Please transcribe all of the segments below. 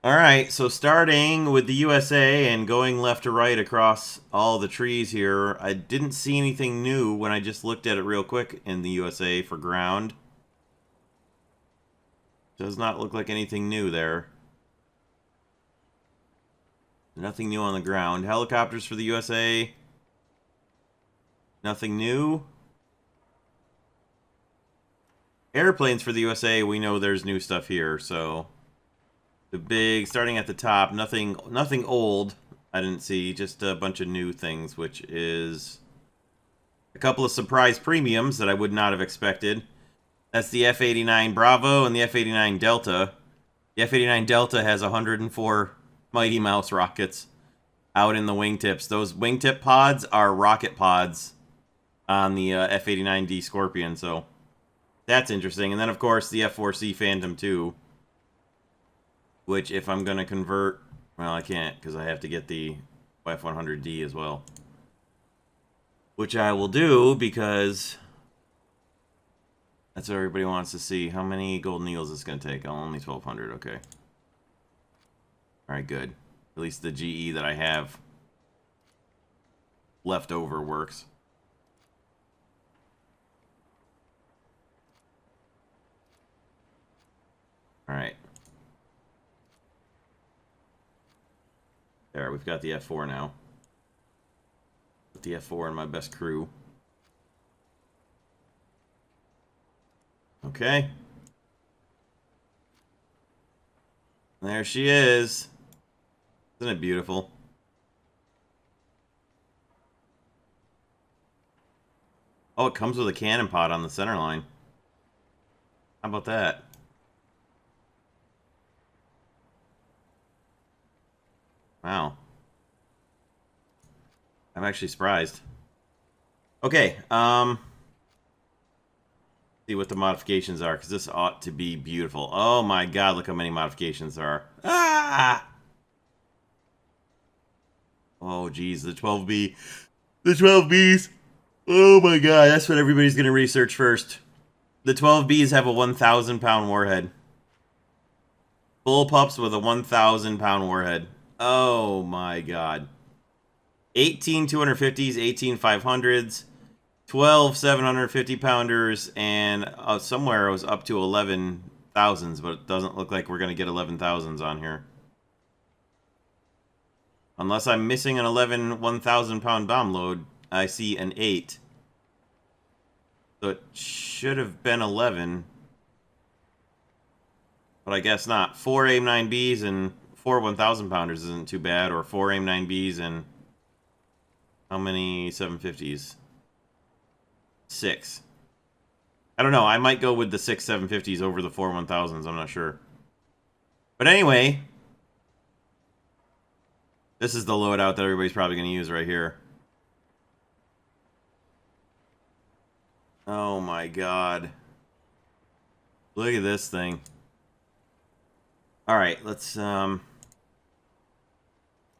Alright, so starting with the USA and going left to right across all the trees here, I didn't see anything new when I just looked at it real quick in the USA for ground. Does not look like anything new there. Nothing new on the ground. Helicopters for the USA. Nothing new. Airplanes for the USA, we know there's new stuff here, so... The big, starting at the top, nothing old I didn't see, just a bunch of new things, which is a couple of surprise premiums that I would not have expected. That's the F-89 Bravo and the F-89 Delta. The F-89 Delta has 104 Mighty Mouse rockets out in the wingtips. Those wingtip pods are rocket pods on the F-89D Scorpion, so that's interesting. And then, of course, the F-4C Phantom 2. Which, if I'm going to convert... Well, I can't, because I have to get the F-100D as well. Which I will do, because... That's what everybody wants to see. How many golden eagles is this going to take? Oh, only 1,200, okay. Alright, good. At least the GE that I have left over works. Alright. There, we've got the F4 now. Put the F4 in my best crew. Okay. There she is. Isn't it beautiful? Oh, it comes with a cannon pod on the center line. How about that? Wow. I'm actually surprised. Okay, see what the modifications are, because this ought to be beautiful. Oh my god, look how many modifications there are. Ah! Oh geez, the 12B. The 12Bs! Oh my god, that's what everybody's gonna research first. The 12Bs have a 1,000-pound warhead. Bullpups with a 1,000-pound warhead. Oh my god. 18 250s, 18 500s, 12 750-pounders, and somewhere it was up to 11,000s, but it doesn't look like we're going to get 11,000s on here. Unless I'm missing an 11 1,000-pound bomb load, I see an 8. So it should have been 11. But I guess not. 4 AIM-9Bs and 4 1,000-pounders isn't too bad, or 4 AIM-9Bs and how many 750s? 6. I don't know. I might go with the 6 750s over the 4 1,000s. I'm not sure. But anyway, this is the loadout that everybody's probably going to use right here. Oh my god. Look at this thing. Alright, let's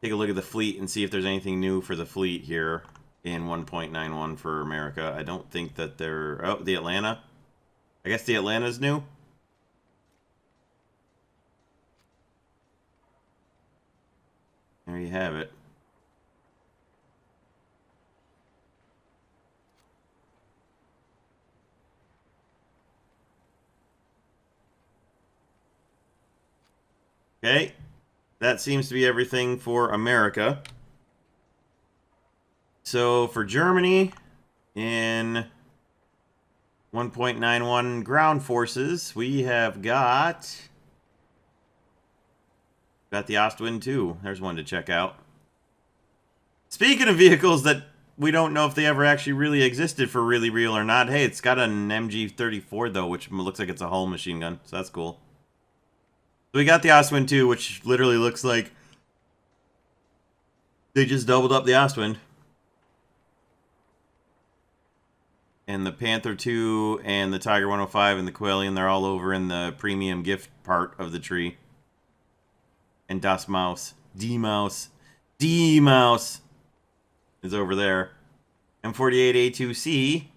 take a look at the fleet and see if there's anything new for the fleet here in 1.91 for America. I don't think that they're... Oh, the Atlanta. I guess the Atlanta's new. There you have it. Okay, that seems to be everything for America. So for Germany, in 1.91 ground forces, we have got the Ostwind 2. There's one to check out. Speaking of vehicles that we don't know if they ever actually really existed for really real or not, hey, it's got an MG34 though, which looks like it's a hull machine gun, so that's cool. So we got the Ostwind 2, which literally looks like they just doubled up the Ostwind. And the Panther 2 and the Tiger 105 and the Quellion, they're all over in the premium gift part of the tree. And Das Maus. D-Mouse. D-Mouse is over there. M48A2C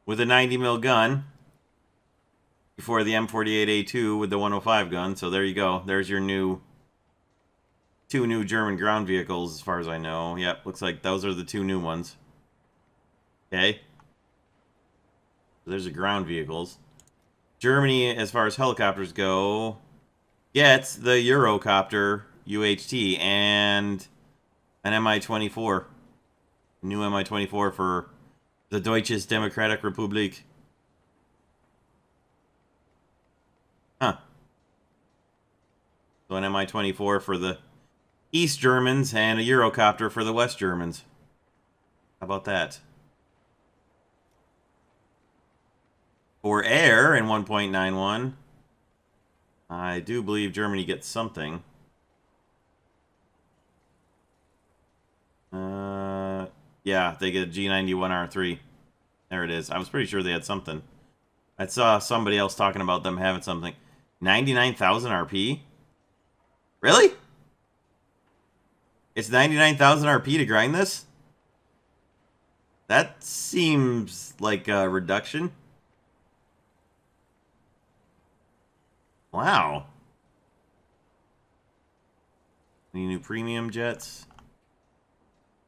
with a 90mm gun. Before the M48A2 with the 105 gun. So there you go. There's your new 2 new German ground vehicles, as far as I know. Yep, looks like those are the 2 new ones. Okay. So there's the ground vehicles. Germany, as far as helicopters go, gets the Eurocopter UHT and an Mi-24. New Mi-24 for the Deutsches Demokratische Republik. Huh. So an Mi-24 for the East Germans and a Eurocopter for the West Germans. How about that? For air in 1.91, I do believe Germany gets something. Yeah, they get a G91R3. There it is. I was pretty sure they had something. I saw somebody else talking about them having something. 99,000 RP? Really? It's 99,000 RP to grind this? That seems like a reduction. Wow. Any new premium jets?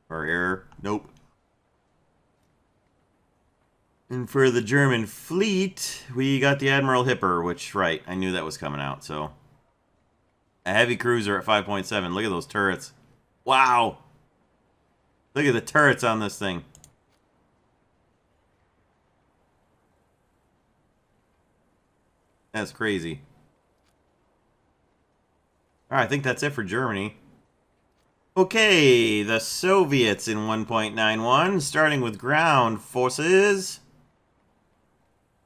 Or air? Nope. And for the German fleet, we got the Admiral Hipper, which, right, I knew that was coming out, so. A heavy cruiser at 5.7. Look at those turrets. Wow. Look at the turrets on this thing. That's crazy. Alright, I think that's it for Germany. Okay, the Soviets in 1.91, starting with ground forces.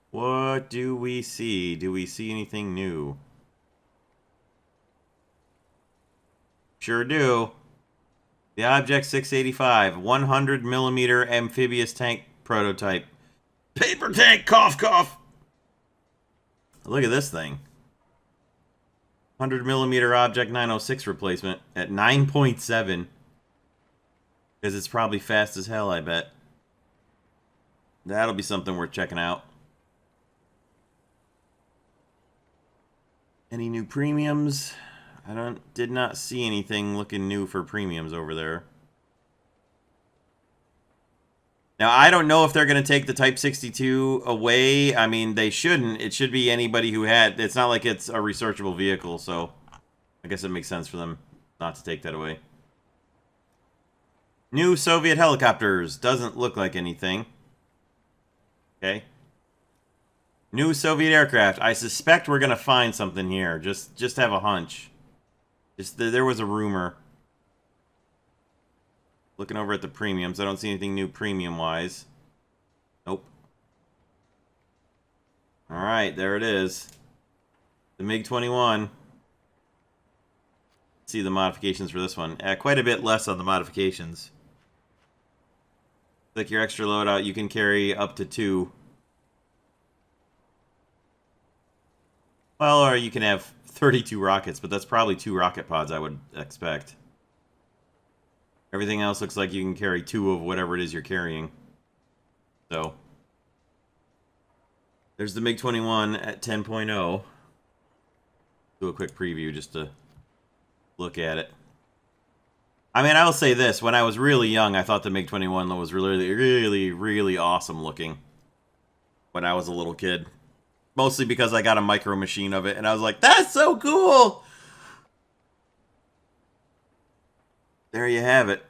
What do we see? Do we see anything new? Sure do. The Object 685, 100mm amphibious tank prototype. Paper tank, cough, cough. Look at this thing. 100mm Object 906 replacement at 9.7. Because it's probably fast as hell, I bet. That'll be something worth checking out. Any new premiums? I did not see anything looking new for premiums over there. Now, I don't know if they're going to take the Type 62 away. I mean, they shouldn't. It should be anybody who had... It's not like it's a researchable vehicle, so... I guess it makes sense for them not to take that away. New Soviet helicopters. Doesn't look like anything. Okay. New Soviet aircraft. I suspect we're going to find something here. Just have a hunch. There was a rumor. Looking over at the premiums. I don't see anything new premium-wise. Nope. Alright, there it is. The MiG-21. See the modifications for this one. Quite a bit less on the modifications. Like your extra loadout, you can carry up to 2. Well, or you can have 32 rockets, but that's probably 2 rocket pods, I would expect. Everything else looks like you can carry 2 of whatever it is you're carrying. So, there's the MiG-21 at 10.0. Do a quick preview just to look at it. I mean, I will say this. When I was really young, I thought the MiG-21 was really awesome looking. When I was a little kid. Mostly because I got a micro machine of it, and I was like, that's so cool! There you have it.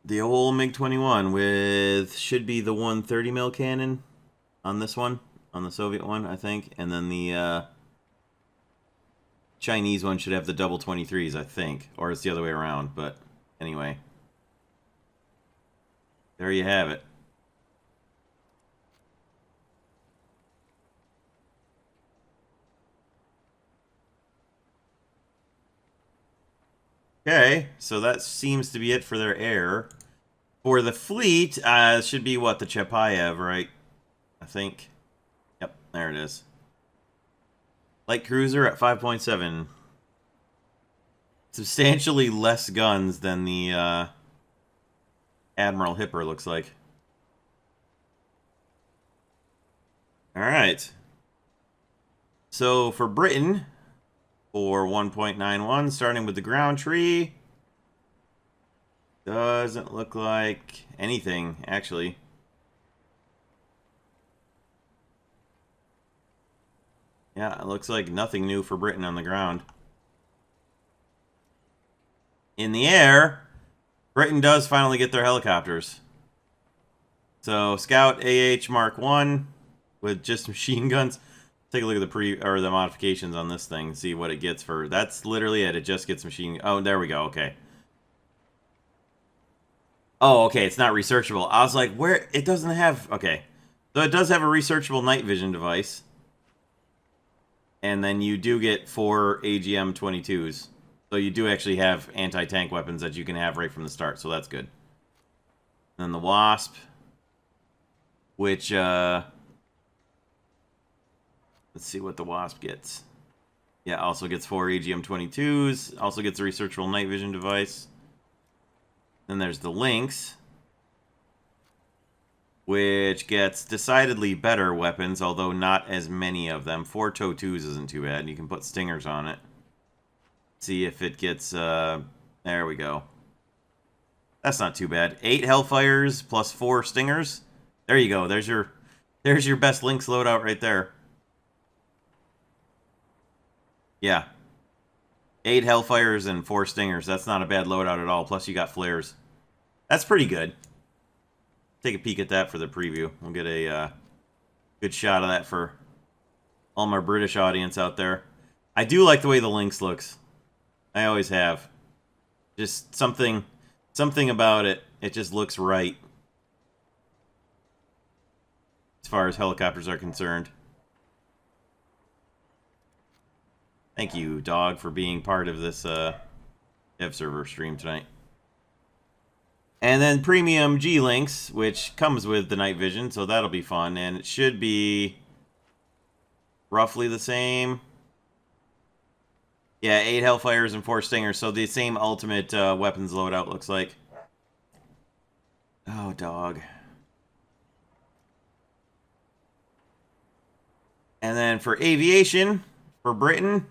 The old MiG-21 with, should be the 130mm cannon on this one. On the Soviet one, I think. And then the Chinese one should have the double 23s, I think. Or it's the other way around, but anyway. There you have it. Okay, so that seems to be it for their air. For the fleet, it should be, what, the Chapayev, right? I think. Yep, there it is. Light cruiser at 5.7. Substantially less guns than the Admiral Hipper, looks like. Alright. So, for Britain, for 1.91, starting with the ground tree. Doesn't look like anything, actually. Yeah, it looks like nothing new for Britain on the ground. In the air, Britain does finally get their helicopters. So, Scout AH Mark 1 with just machine guns. Take a look at the modifications on this thing, see what it gets for. That's literally it. It just gets machine. Oh, there we go. Okay. Oh, okay. It's not researchable. I was like, where it doesn't have. Okay, so it does have a researchable night vision device, and then you do get 4 AGM 22s. So you do actually have anti-tank weapons that you can have right from the start. So that's good. And then the Wasp, which let's see what the Wasp gets. Yeah, also gets 4 AGM-22s. Also gets a researchable night vision device. Then there's the Lynx, which gets decidedly better weapons, although not as many of them. 4 TOW-2s isn't too bad. You can put stingers on it. See if it gets... there we go. That's not too bad. 8 Hellfires plus 4 stingers. There you go. There's your best Lynx loadout right there. Yeah. 8 Hellfires and 4 Stingers. That's not a bad loadout at all. Plus you got flares. That's pretty good. Take a peek at that for the preview. We'll get a good shot of that for all my British audience out there. I do like the way the Lynx looks. I always have. Just something about it. It just looks right. As far as helicopters are concerned. Thank you, Dog, for being part of this dev server stream tonight. And then Premium G-Lynx, which comes with the night vision, so that'll be fun. And it should be roughly the same. Yeah, 8 Hellfires and 4 Stingers, so the same ultimate weapons loadout looks like. Oh, Dog. And then for aviation, for Britain...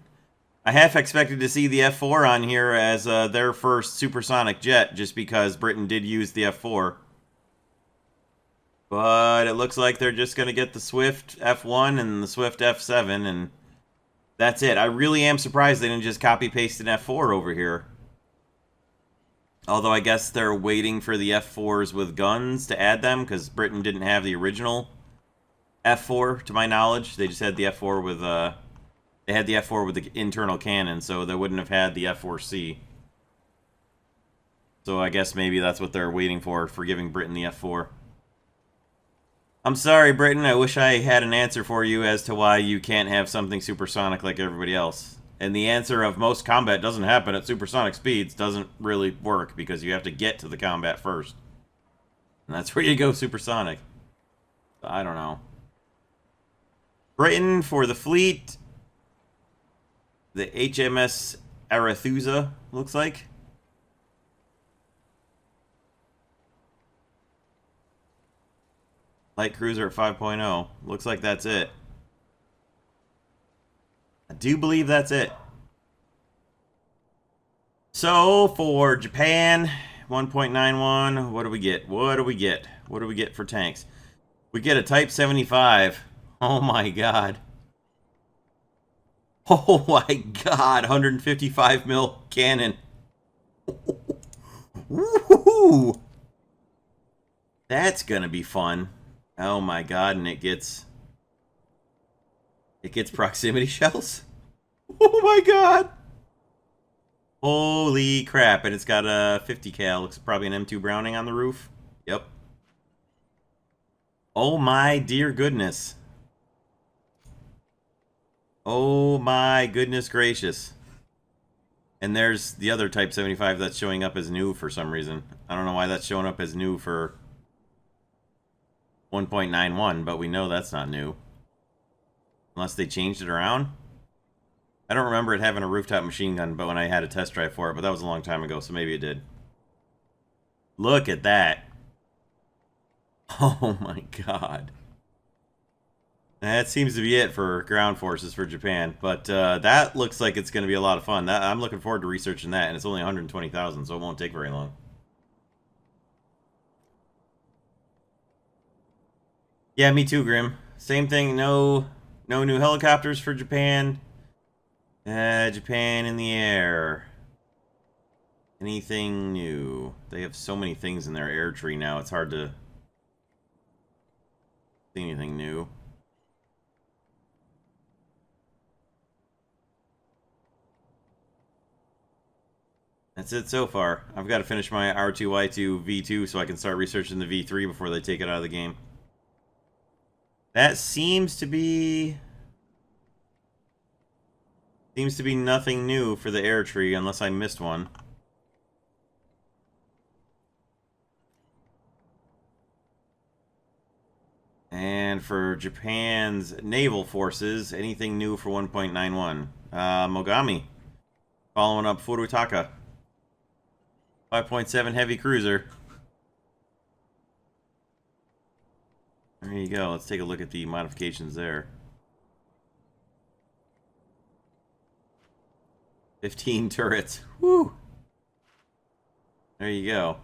I half expected to see the F4 on here as their first supersonic jet, just because Britain did use the F4. But it looks like they're just going to get the Swift F1 and the Swift F7, and that's it. I really am surprised they didn't just copy-paste an F4 over here. Although I guess they're waiting for the F4s with guns to add them, because Britain didn't have the original F4, to my knowledge. They just had the F4 with... They had the F4 with the internal cannon, so they wouldn't have had the F4C. So I guess maybe that's what they're waiting for giving Britain the F4. I'm sorry, Britain. I wish I had an answer for you as to why you can't have something supersonic like everybody else. And the answer of most combat doesn't happen at supersonic speeds doesn't really work, because you have to get to the combat first. And that's where you go supersonic. I don't know. Britain for the fleet... The HMS Arethusa, looks like. Light cruiser at 5.0. Looks like that's it. I do believe that's it. So, for Japan, 1.91, what do we get? What do we get? What do we get for tanks? We get a Type 75. Oh my god. Oh my god, 155 mil cannon. Woohoo! That's gonna be fun. Oh my god, and it gets proximity shells. Oh my god! Holy crap, and it's got a 50 cal. Looks probably an M2 Browning on the roof. Yep. Oh my dear goodness. Oh my goodness gracious. And there's the other Type 75 that's showing up as new for some reason. I don't know why that's showing up as new for 1.91, but we know that's not new. Unless they changed it around. I don't remember it having a rooftop machine gun, but when I had a test drive for it, but that was a long time ago, so maybe it did. Look at that. Oh my god. That seems to be it for ground forces for Japan, but that looks like it's going to be a lot of fun. I'm looking forward to researching that, and it's only 120,000, so it won't take very long. Yeah, me too, Grim. Same thing. No new helicopters for Japan. Japan in the air. Anything new? They have so many things in their air tree now. It's hard to see anything new. That's it so far. I've got to finish my R2Y2 V2 so I can start researching the V3 before they take it out of the game. That seems to be nothing new for the air tree unless I missed one. And for Japan's naval forces, anything new for 1.91? Mogami. Following up Furutaka. 5.7 heavy cruiser. There you go. Let's take a look at the modifications there. 15 turrets. Woo! There you go.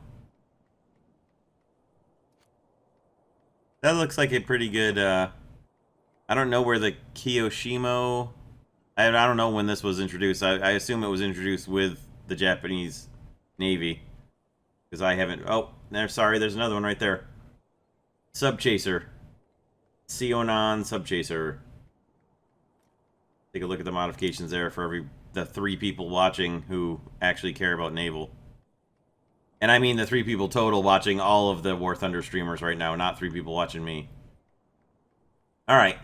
That looks like a pretty good, I don't know where the Kiyoshimo... I don't know when this was introduced. I assume it was introduced with the Japanese Navy. Because I haven't... Oh, sorry, there's another one right there. Subchaser. Sionan Subchaser. Take a look at the modifications there for the 3 people watching who actually care about naval. And I mean the 3 people total watching all of the War Thunder streamers right now, not 3 people watching me. Alright.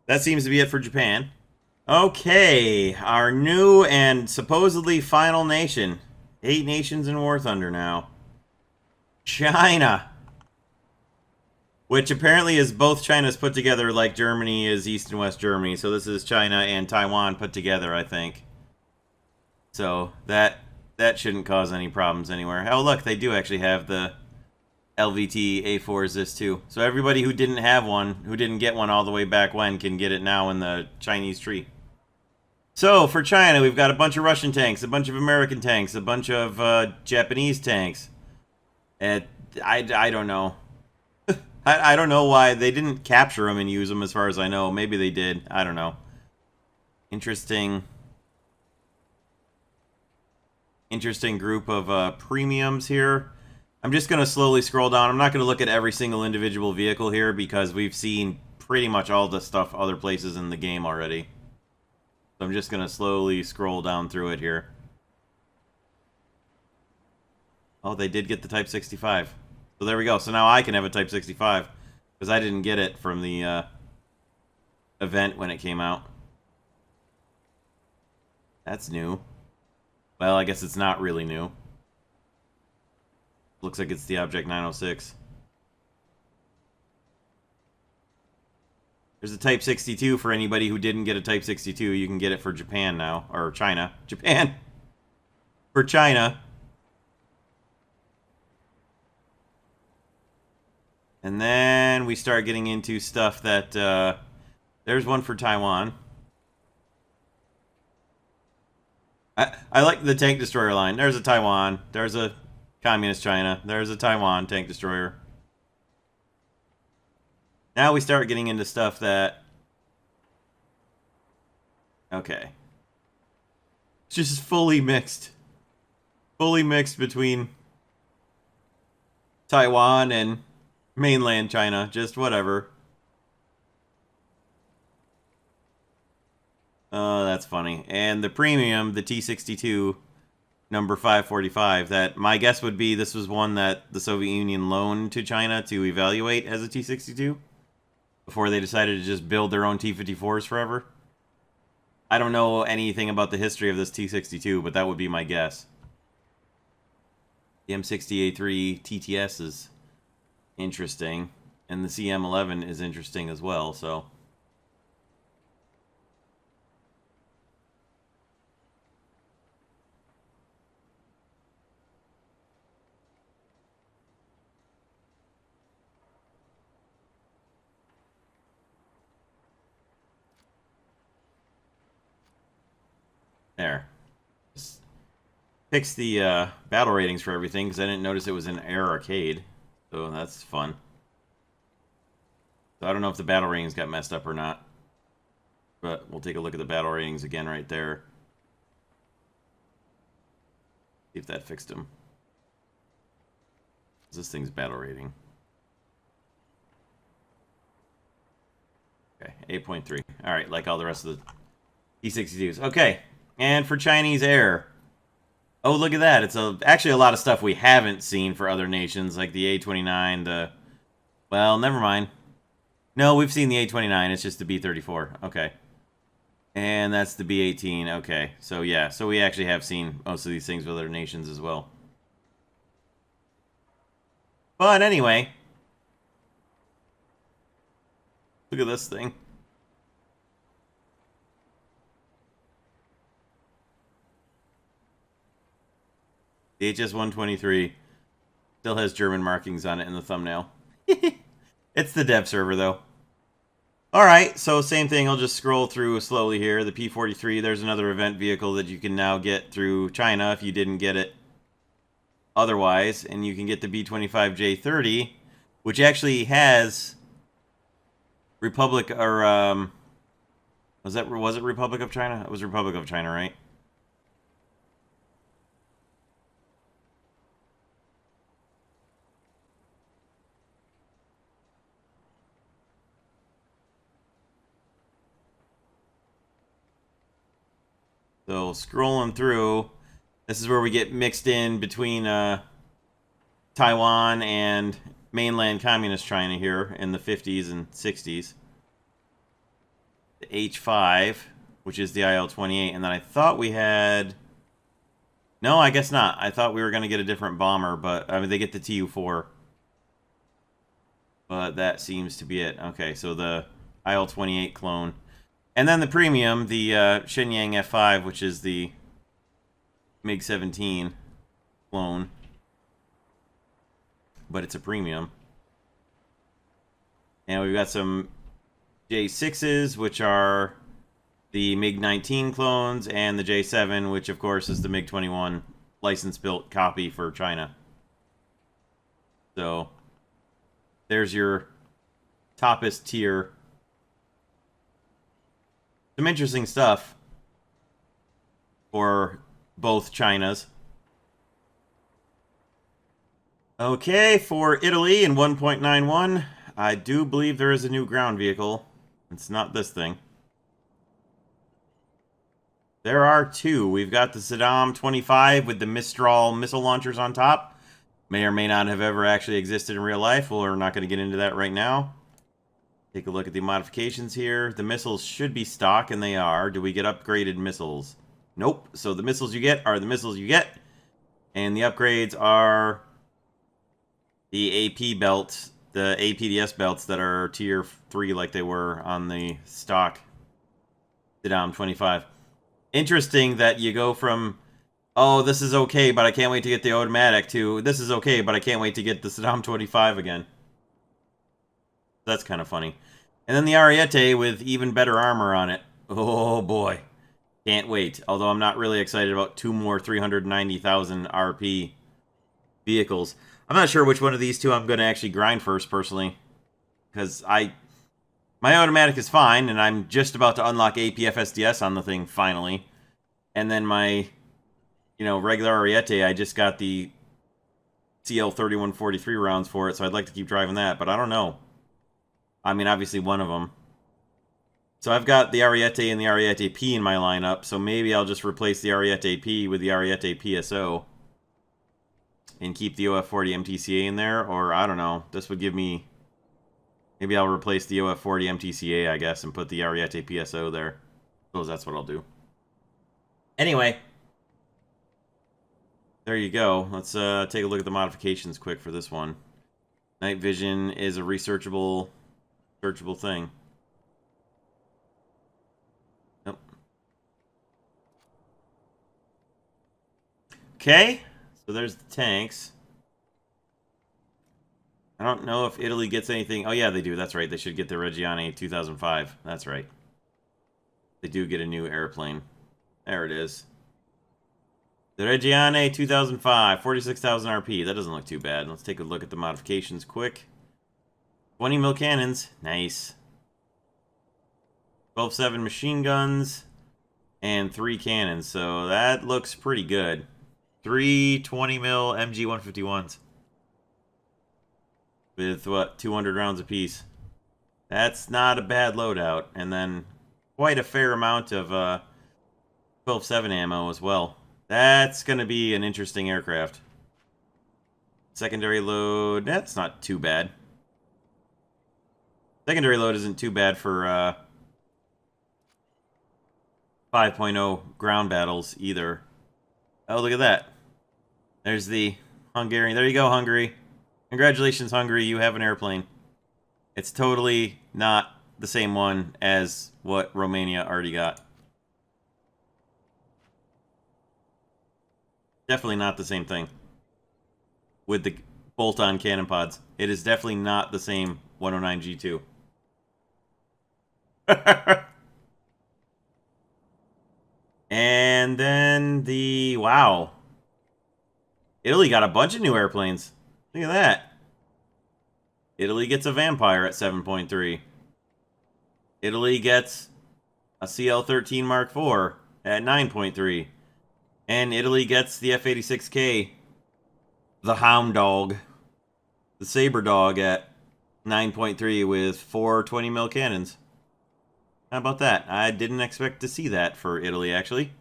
That seems to be it for Japan. Okay, our new and supposedly final nation. 8 nations in War Thunder now. China. Which apparently is both China's put together like Germany is East and West Germany. So this is China and Taiwan put together, I think. So that shouldn't cause any problems anywhere. Oh, look, they do actually have the LVT A4s this too. So everybody who didn't have one, who didn't get one all the way back when, can get it now in the Chinese tree. So for China, we've got a bunch of Russian tanks, a bunch of American tanks, a bunch of Japanese tanks. I don't know. I don't know why they didn't capture them and use them as far as I know. Maybe they did. I don't know. Interesting group of premiums here. I'm just going to slowly scroll down. I'm not going to look at every single individual vehicle here because we've seen pretty much all the stuff other places in the game already. So I'm just going to slowly scroll down through it here. Oh, they did get the Type 65. So there we go. So now I can have a Type 65 because I didn't get it from the event when it came out. That's new. Well, I guess it's not really new. Looks like it's the Object 906. There's a Type 62 for anybody who didn't get a Type 62. You can get it for Japan now. Or China. Japan! For China. And then we start getting into stuff that... there's one for Taiwan. I like the tank destroyer line. There's a Taiwan. There's a Communist China. There's a Taiwan tank destroyer. Now we start getting into stuff that... Okay. It's just fully mixed. Fully mixed between Taiwan and mainland China. Just whatever. Oh, that's funny. And the premium, the T-62, number 545, that my guess would be this was one that the Soviet Union loaned to China to evaluate as a T-62 before they decided to just build their own T-54s forever. I don't know anything about the history of this T-62, but that would be my guess. The M60A3 TTS is interesting, and the CM11 is interesting as well, so... There. Just fix the battle ratings for everything, because I didn't notice it was in Air Arcade. So that's fun. So I don't know if the battle ratings got messed up or not. But we'll take a look at the battle ratings again right there. See if that fixed them. This thing's battle rating. Okay, 8.3. Alright, like all the rest of the T-62s. Okay, and for Chinese Air. Oh, look at that. It's actually a lot of stuff we haven't seen for other nations, like the A-29, the... Well, never mind. No, we've seen the A-29. It's just the B-34. Okay. And that's the B-18. Okay, so yeah. So we actually have seen most of these things with other nations as well. But anyway... Look at this thing. The HS-123 still has German markings on it in the thumbnail. It's the dev server, though. Alright, so same thing. I'll just scroll through slowly here. The P-43, there's another event vehicle that you can now get through China if you didn't get it otherwise. And you can get the B-25J-30, which actually has... Republic, or, was it Republic of China? It was Republic of China, right? So, scrolling through, this is where we get mixed in between, Taiwan and mainland communist China here in the 50s and 60s. The H-5, which is the IL-28, and then I thought we had... No, I guess not. I thought we were going to get a different bomber, but, I mean, they get the Tu-4. But that seems to be it. Okay, so the IL-28 clone. And then the premium, the Shenyang F-5, which is the MiG-17 clone. But it's a premium. And we've got some J6s, which are the MiG-19 clones, and the J7, which of course is the MiG-21 license-built copy for China. So, there's your toppest tier. Some interesting stuff for both Chinas. Okay, for Italy in 1.91, I do believe there is a new ground vehicle. It's not this thing. There are two. We've got the Saddam 25 with the Mistral missile launchers on top. May or may not have ever actually existed in real life. Well, we're not going to get into that right now. Take a look at the modifications here. The missiles should be stock, and they are. Do we get upgraded missiles? Nope. So the missiles you get are the missiles you get. And the upgrades are the AP belts, the APDS belts that are tier 3 like they were on the stock Saddam 25. Interesting that you go from, oh, this is okay, but I can't wait to get the automatic, to this is okay, but I can't wait to get the Saddam 25 again. That's kind of funny. And then the Ariete with even better armor on it. Oh boy. Can't wait. Although I'm not really excited about two more 390,000 RP vehicles. I'm not sure which one of these two I'm going to actually grind first, personally. Because my automatic is fine, and I'm just about to unlock APFSDS on the thing, finally. And then my, regular Ariete, I just got the CL3143 rounds for it, so I'd like to keep driving that, but I don't know. I mean, obviously one of them. So I've got the Ariete and the Ariete P in my lineup, so maybe I'll just replace the Ariete P with the Ariete PSO. And keep the OF40 MTCA in there, or I don't know. This would give me... Maybe I'll replace the OF40 MTCA, I guess, and put the Ariete PSO there. Suppose that's what I'll do. Anyway. There you go. Let's take a look at the modifications quick for this one. Night vision is a researchable... searchable thing. Nope. Okay, so there's the tanks. I don't know if Italy gets anything. Oh yeah, they do. That's right. They should get the Reggiani 2005. That's right. They do get a new airplane. There it is. The Reggiane 2005, 46,000 RP. That doesn't look too bad. Let's take a look at the modifications quick. 20 mil cannons. Nice. 12.7 machine guns. And 3 cannons. So that looks pretty good. 3 20 mil MG 151s. With what? 200 rounds apiece. That's not a bad loadout. And then quite a fair amount of 12.7 ammo as well. That's going to be an interesting aircraft. Secondary load, that's not too bad. Secondary load isn't too bad for 5.0 ground battles either. Oh, look at that. There's the Hungarian. There you go, Hungary. Congratulations, Hungary. You have an airplane. It's totally not the same one as what Romania already got. Definitely not the same thing. With the bolt-on cannon pods. It is definitely not the same 109 G2. And then the... Wow. Italy got a bunch of new airplanes. Look at that. Italy gets a Vampire at 7.3. Italy gets a CL-13 Mark IV at 9.3. And Italy gets the F-86K, the Hound Dog, the Saber Dog at 9.3 with 4 20 mil cannons. How about that? I didn't expect to see that for Italy, actually.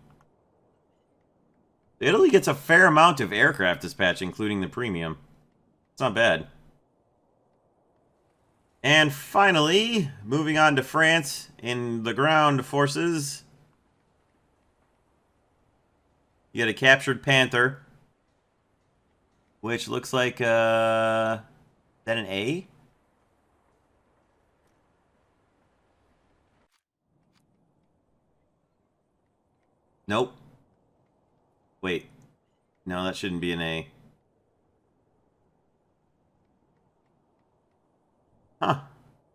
Italy gets a fair amount of aircraft dispatch, including the premium. It's not bad. And finally, moving on to France in the ground forces. You get a captured Panther, which looks like, is that an A? Nope. Wait. No, that shouldn't be an A. Huh.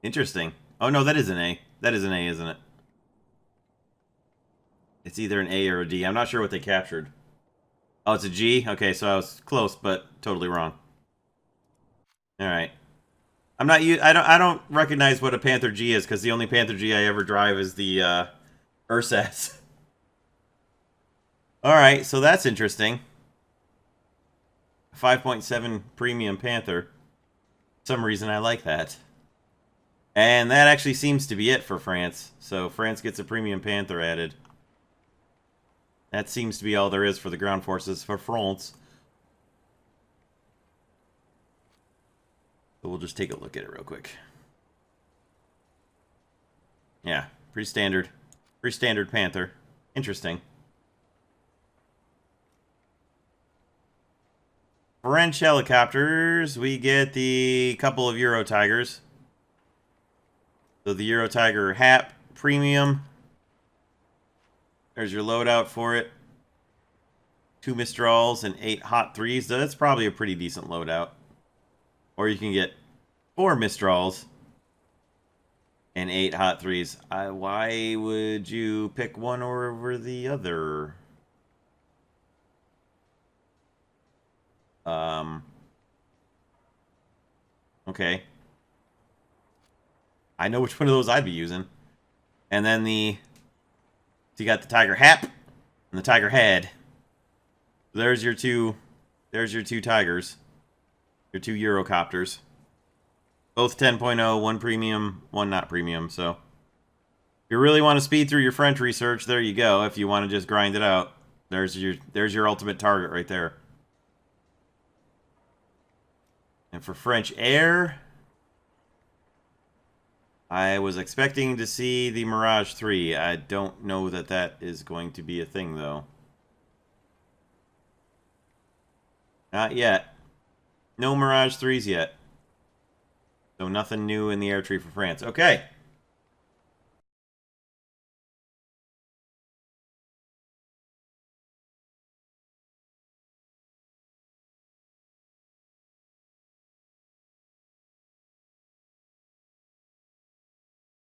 Interesting. Oh, no, that is an A. That is an A, isn't it? It's either an A or a D. I'm not sure what they captured. Oh, it's a G? Okay, so I was close, but totally wrong. Alright. I don't recognize what a Panther G is, because the only Panther G I ever drive is the, Ursas. Alright, so that's interesting. 5.7 premium Panther. For some reason I like that. And that actually seems to be it for France. So France gets a premium Panther added. That seems to be all there is for the ground forces for France. So we'll just take a look at it real quick. Yeah, pretty standard. Pretty standard Panther. Interesting. French helicopters, we get the couple of Euro Tigers. So the Euro Tiger HAP Premium. There's your loadout for it. 2 Mistrals and 8 Hot 3s. So that's probably a pretty decent loadout. Or you can get 4 Mistrals and 8 Hot 3s. Why would you pick one over the other? Okay. I know which one of those I'd be using. And then so you got the Tiger HAP and the Tiger Head. There's your two Tigers. Your 2 Eurocopters. Both 10.0, one premium, one not premium, so if you really want to speed through your French research, there you go. If you want to just grind it out, there's your ultimate target right there. And for French Air, I was expecting to see the Mirage 3. I don't know that that is going to be a thing, though. Not yet. No Mirage 3s yet. So nothing new in the air tree for France. Okay.